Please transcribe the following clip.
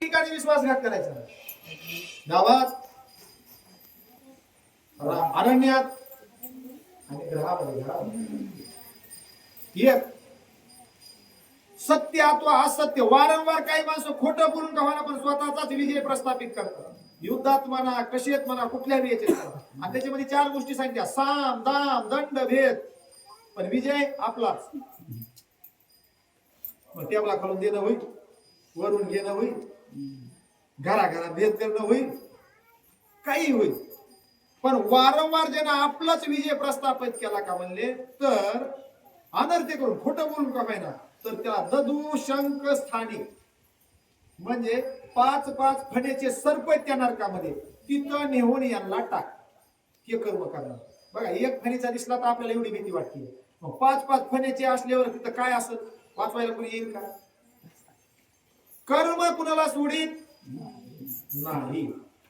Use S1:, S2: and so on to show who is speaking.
S1: ठिकाणी विश्वासघात करायचा गावात, अरण्यात आणि ग्रहामध्ये एक सत्य अथवा असत्य. वारंवार काही माणसं खोटं बोलून का होईना पण स्वतःचाच विजय प्रस्थापित करतात. युद्धात म्हणा, कशेत म्हणा, कुठल्याही याच्यात. आणि त्याच्यामध्ये 4 गोष्टी सांगितल्या: साम, दाम, दंड, भेद. पण विजय आपलाच. मग टेबला खालून देणं होईल, वरून घेणं होईल, घराघरात भेद करणं होईल, काही होईल. पण वारंवार ज्यानं आपलाच विजय प्रस्थापित केला का म्हणले तर अनर्थ करून खोटं बोलून का पाहिना तर त्याला ददू शंक स्थानिक म्हणजे 5 फण्याचे सर्प त्या नरकामध्ये तिथं नेहून यांना टाक. हे कर्म करणार. बघा, एक फणीचा दिसला तर आपल्याला एवढी भीती वाटते. मग 5 फण्याचे असल्यावर तिथं काय असत वाचवायला कोणी येईल का? कर्म कुणाला सोडित नाही.